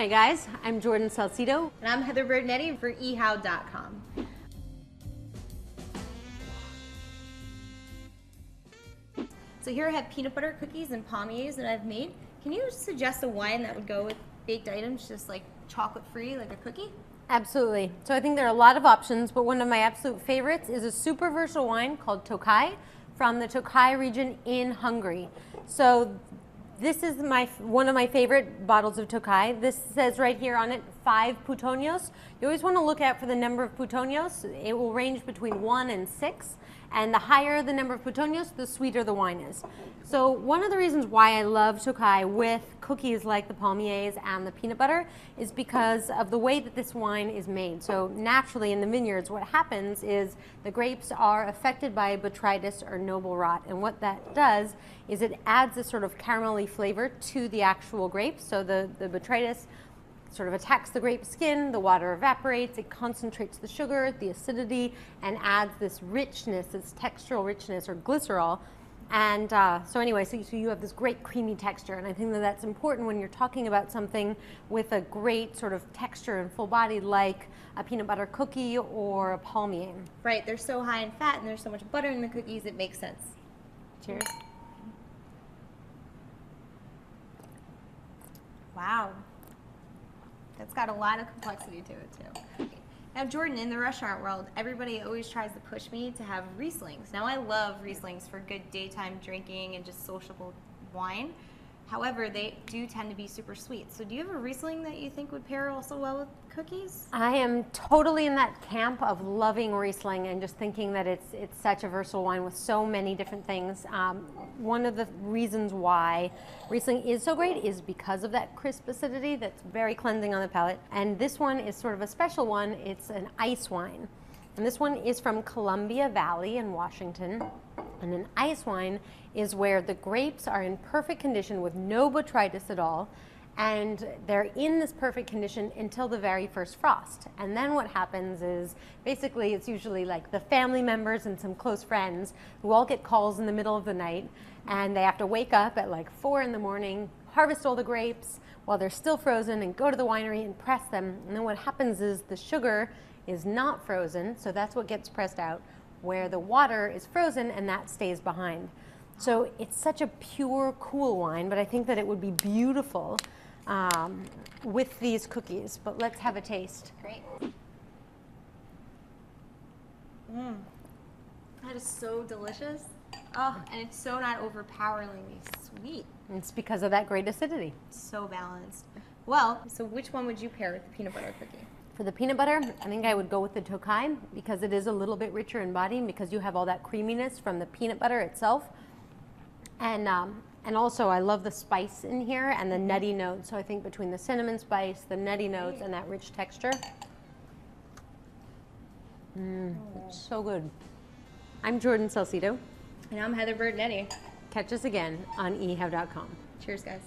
Hi guys, I'm Jordan Salcido. And I'm Heather Berdinetti for ehow.com. So here I have peanut butter cookies and palmiers that I've made. Can you suggest a wine that would go with baked items, just like chocolate free, like a cookie? Absolutely. So I think there are a lot of options, but one of my absolute favorites is a super versatile wine called Tokai from the Tokai region in Hungary. So this is one of my favorite bottles of Tokai. This says right here on it, 5 putoños. You always want to look out for the number of putoños. It will range between 1 and 6. And the higher the number of putoños, the sweeter the wine is. So one of the reasons why I love Tokai with cookies like the palmiers and the peanut butter is because of the way that this wine is made. So naturally in the vineyards, what happens is the grapes are affected by botrytis or noble rot. And what that does is it adds a sort of caramelly flavor to the actual grapes. So the botrytis sort of attacks the grape skin, the water evaporates, it concentrates the sugar, the acidity, and adds this richness, this textural richness or glycerol. And so you have this great creamy texture, and I think that that's important when you're talking about something with a great sort of texture and full body like a peanut butter cookie or a palmier. Right, they're so high in fat and there's so much butter in the cookies, it makes sense. Cheers. Wow. That's got a lot of complexity to it too. Now Jordan, in the restaurant world, everybody always tries to push me to have Rieslings. Now I love Rieslings for good daytime drinking and just sociable wine. However, they do tend to be super sweet. So do you have a Riesling that you think would pair also well with cookies? I am totally in that camp of loving Riesling and just thinking that it's such a versatile wine with so many different things. One of the reasons why Riesling is so great is because of that crisp acidity that's very cleansing on the palate. And this one is sort of a special one. It's an ice wine. And this one is from Columbia Valley in Washington. And an ice wine is where the grapes are in perfect condition with no botrytis at all. And they're in this perfect condition until the very first frost. And then what happens is basically it's usually like the family members and some close friends who all get calls in the middle of the night, and they have to wake up at like 4 in the morning, harvest all the grapes while they're still frozen and go to the winery and press them. And then what happens is the sugar is not frozen, so that's what gets pressed out, where the water is frozen and that stays behind. So it's such a pure, cool wine, but I think that it would be beautiful with these cookies. But let's have a taste. Great. That is so delicious. Oh, and it's so not overpoweringly sweet. It's because of that great acidity. So balanced. Well, so which one would you pair with the peanut butter cookie? For the peanut butter, I think I would go with the Tokai because it is a little bit richer in body because you have all that creaminess from the peanut butter itself. And also I love the spice in here and the nutty notes. So I think between the cinnamon spice, the nutty notes, and that rich texture. It's so good. I'm Jordan Salcido. And I'm Heather Berdinetti. Catch us again on ehow.com. Cheers, guys.